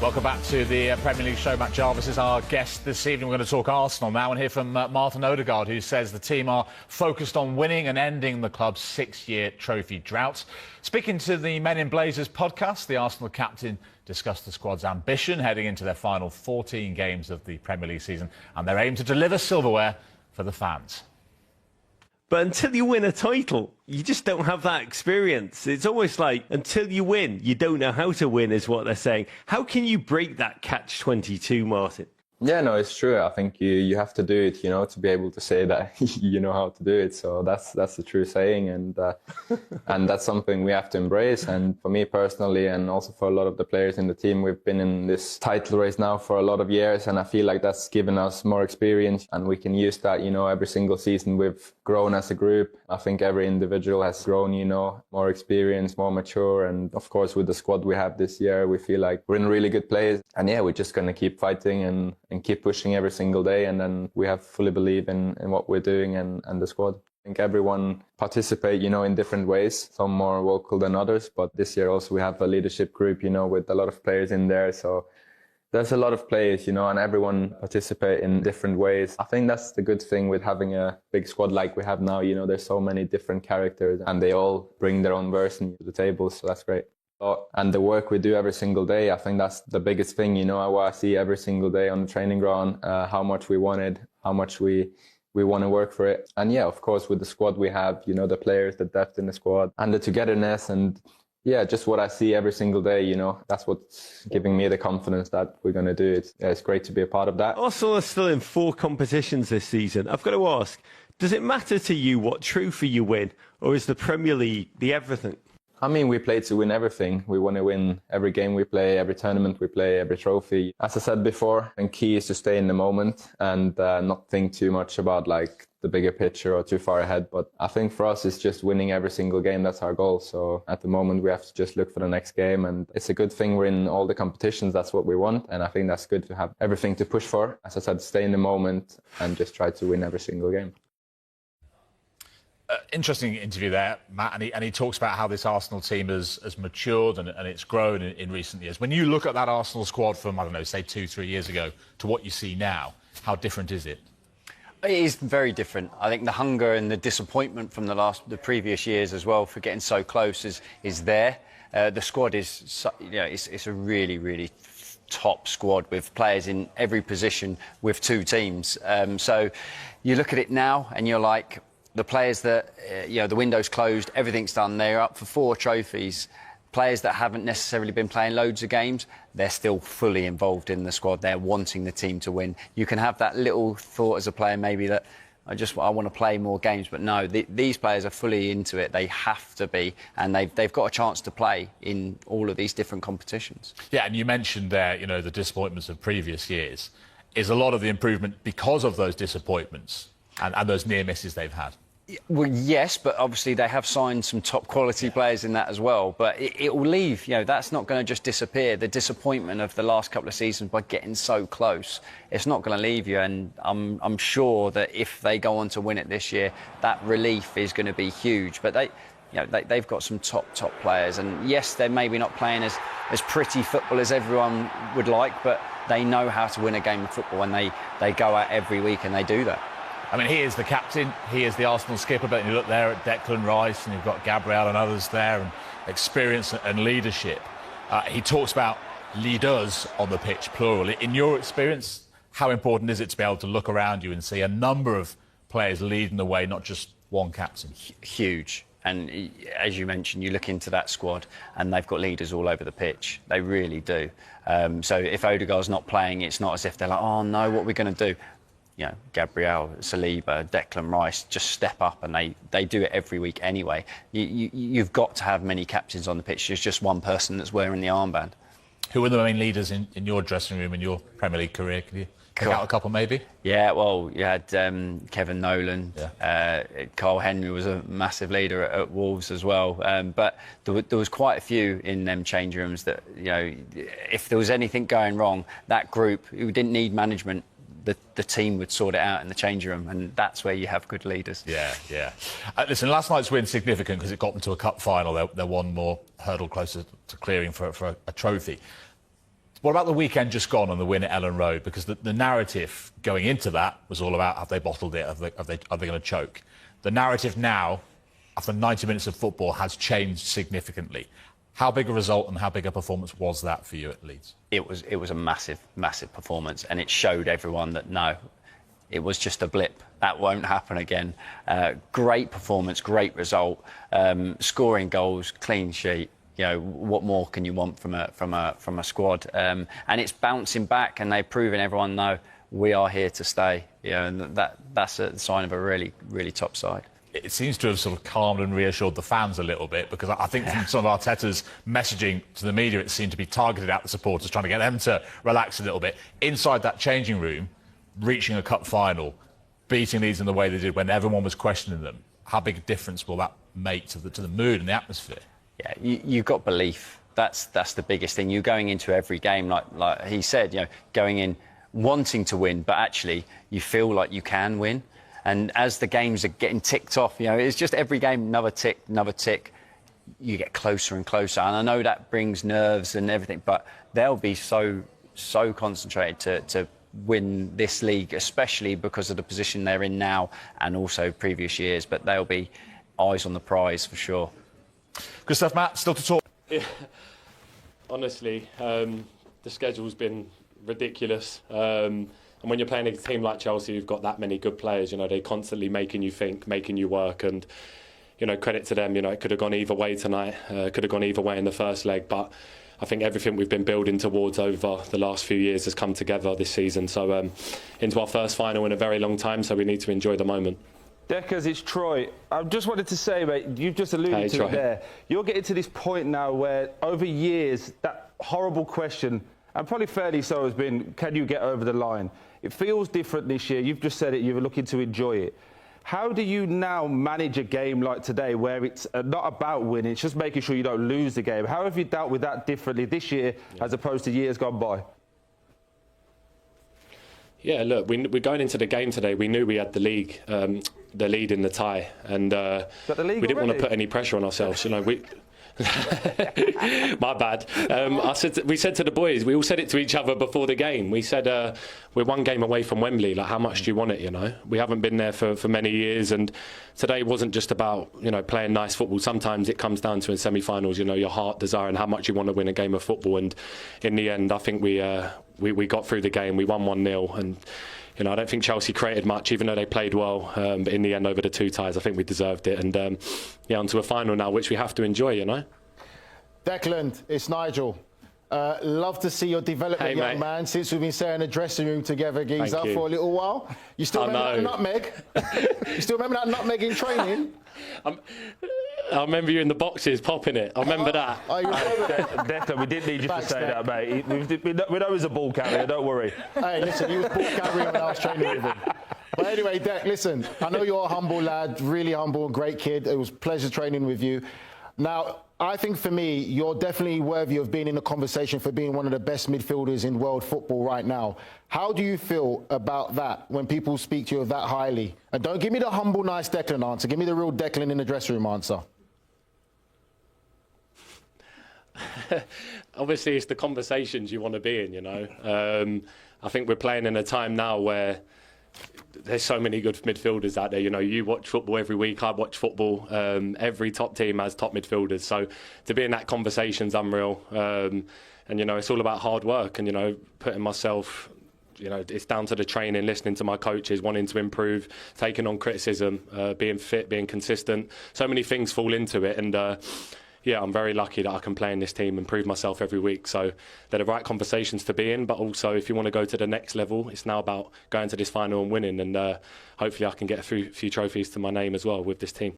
Welcome back to the Premier League show. Matt Jarvis is our guest this evening. We're going to talk Arsenal now and hear from Martin Ødegaard, who says the team are focused on winning and ending the club's 6-year trophy drought. Speaking to the Men in Blazers podcast, the Arsenal captain discussed the squad's ambition heading into their final 14 games of the Premier League season and their aim to deliver silverware for the fans. But until you win a title, you just don't have that experience. It's almost like until you win, you don't know how to win, is what they're saying. How can you break that catch-22, Martin? Yeah, no, it's true. I think you have to do it, to be able to say that you know how to do it. So that's the true saying, and that's something we have to embrace. And for me personally, and also for a lot of the players in the team, we've been in this title race now for a lot of years, and I feel like that's given us more experience, and we can use that. Every single season we've grown as a group. I think every individual has grown, more experience, more mature, and of course with the squad we have this year, we feel like we're in a really good place. And yeah, we're just going to keep fighting and keep pushing every single day, and then we have fully believe in what we're doing and the squad. I think everyone participate, in different ways, some more vocal than others, but this year also we have a leadership group, with a lot of players in there, so there's a lot of players, and everyone participate in different ways. I think that's the good thing with having a big squad like we have now, there's so many different characters and they all bring their own version to the table, so that's great. And the work we do every single day, I think that's the biggest thing, what I see every single day on the training ground, how much we wanted, how much we want to work for it. And yeah, of course, with the squad we have, the players, the depth in the squad and the togetherness, and yeah, just what I see every single day, that's what's giving me the confidence that we're going to do it. It's great to be a part of that. Arsenal are still in 4 competitions this season. I've got to ask, does it matter to you what trophy you win, or is the Premier League the everything? I mean, we play to win everything. We want to win every game we play, every tournament we play, every trophy. As I said before, and key is to stay in the moment and not think too much about like the bigger picture or too far ahead. But I think for us, it's just winning every single game. That's our goal. So at the moment, we have to just look for the next game. And it's a good thing we're in all the competitions. That's what we want. And I think that's good to have everything to push for. As I said, stay in the moment and just try to win every single game. Interesting interview there, Matt, and he talks about how this Arsenal team has matured and it's grown in recent years. When you look at that Arsenal squad from, I don't know, say 2-3 years ago to what you see now, how different is it? It is very different. I think the hunger and the disappointment from the previous years as well for getting so close is there. The squad is, it's a really, really top squad with players in every position with 2 teams. So you look at it now and you're like, the players that, the window's closed, everything's done, they're up for 4 trophies. Players that haven't necessarily been playing loads of games, they're still fully involved in the squad. They're wanting the team to win. You can have that little thought as a player maybe that I want to play more games, but no, these players are fully into it. They have to be, and they've got a chance to play in all of these different competitions. Yeah, and you mentioned there, the disappointments of previous years. Is a lot of the improvement because of those disappointments and those near misses they've had? Well, yes, but obviously they have signed some top quality players in that as well. But it will leave, that's not going to just disappear. The disappointment of the last couple of seasons by getting so close, it's not going to leave you. And I'm sure that if they go on to win it this year, that relief is going to be huge. But they've got some top players. And yes, they're maybe not playing as pretty football as everyone would like, but they know how to win a game of football, and they go out every week and they do that. I mean, he is the captain, he is the Arsenal skipper, but you look there at Declan Rice and you've got Gabriel and others there, and experience and leadership. He talks about leaders on the pitch, plural. In your experience, how important is it to be able to look around you and see a number of players leading the way, not just one captain? Huge. And as you mentioned, you look into that squad and they've got leaders all over the pitch. They really do. So if Ødegaard's not playing, it's not as if they're like, oh no, what are we going to do? Gabriel, Saliba, Declan Rice just step up, and they do it every week anyway. You've got to have many captains on the pitch. There's just one person that's wearing the armband. Who are the main leaders in your dressing room in your Premier League career? Can you pick out a couple, maybe? Yeah, well, you had Kevin Nolan. Yeah. Carl Henry was a massive leader at Wolves as well. But there was quite a few in them change rooms that, if there was anything going wrong, that group who didn't need management, the team would sort it out in the changing room, and that's where you have good leaders. Yeah. Listen, last night's win significant because it got them to a cup final. They're one more hurdle closer to clearing for a trophy. What about the weekend just gone on the win at Ellen Road? Because the narrative going into that was all about, have they bottled it? Are they going to choke? The narrative now, after 90 minutes of football, has changed significantly. How big a result and how big a performance was that for you at Leeds? It was a massive, massive performance, and it showed everyone that no, it was just a blip. That won't happen again. Great performance, great result, scoring goals, clean sheet. You know, what more can you want from a squad? And it's bouncing back, and they've proven everyone, no, we are here to stay. You know, and that's a sign of a really, really top side. It seems to have sort of calmed and reassured the fans a little bit, because I think from some of Arteta's messaging to the media, it seemed to be targeted at the supporters, trying to get them to relax a little bit. Inside that changing room, reaching a cup final, beating Leeds in the way they did when everyone was questioning them, how big a difference will that make to the mood and the atmosphere? Yeah, you've got belief. That's the biggest thing. You're going into every game, like he said, you know, going in wanting to win, but actually you feel like you can win. And as the games are getting ticked off, you know, it's just every game, another tick, you get closer and closer. And I know that brings nerves and everything, but they'll be so concentrated to win this league, especially because of the position they're in now and also previous years. But they'll be eyes on the prize for sure. Good stuff, Matt. Still to talk. Yeah. Honestly, the schedule's been ridiculous. And when you're playing a team like Chelsea, who've got that many good players, you know, they're constantly making you think, making you work. And, you know, credit to them, you know, it could have gone either way tonight. Could have gone either way in the first leg. But I think everything we've been building towards over the last few years has come together this season. So into our first final in a very long time, so we need to enjoy the moment. Deckers, it's Troy. I just wanted to say, mate, you've just alluded to it there. You're getting to this point now where, over years, that horrible question, and probably fairly so, has been, can you get over the line? It feels different this year. You've just said it, you're looking to enjoy it. How do you now manage a game like today where it's not about winning, it's just making sure you don't lose the game? How have you dealt with that differently this year as opposed to years gone by? Yeah, look, we're going into the game today. We knew we had the league, the lead in the tie, and we didn't want to put any pressure on ourselves. You know, my bad. We said to the boys, we all said it to each other before the game. We said we're one game away from Wembley. Like, how much do you want it? You know, we haven't been there for many years, and today wasn't just about, you know, playing nice football. Sometimes it comes down to in semi-finals, you know, your heart desire and how much you want to win a game of football. And in the end, I think we got through the game. We won 1-0, and you know, I don't think Chelsea created much, even though they played well. But in the end, over the two ties, I think we deserved it. And yeah, onto a final now, which we have to enjoy, you know. Declan, it's Nigel. Love to see your development, young man, since we've been sharing the dressing room together, geezer, for a little while. You still remember that nutmeg? You still remember that nutmeg in training? I remember you in the boxes popping it. I remember that. Oh, you remember Declan, we didn't need you to say that, mate. We know he's a ball carrier, don't worry. Hey, listen, he was ball carrying when I was training with him. But anyway, Dec, listen, I know you're a humble lad, really humble, great kid. It was a pleasure training with you. Now, I think for me, you're definitely worthy of being in the conversation for being one of the best midfielders in world football right now. How do you feel about that when people speak to you that highly? And don't give me the humble, nice Declan answer. Give me the real Declan in the dressing room answer. Obviously, it's the conversations you want to be in, you know. I think we're playing in a time now where there's so many good midfielders out there. You know, you watch football every week, I watch football. Every top team has top midfielders. So to be in that conversation's unreal. And, you know, it's all about hard work and, you know, putting myself, you know, it's down to the training, listening to my coaches, wanting to improve, taking on criticism, being fit, being consistent. So many things fall into it. And, yeah, I'm very lucky that I can play in this team and prove myself every week. So they're the right conversations to be in. But also, if you want to go to the next level, it's now about going to this final and winning. And hopefully I can get a few trophies to my name as well with this team.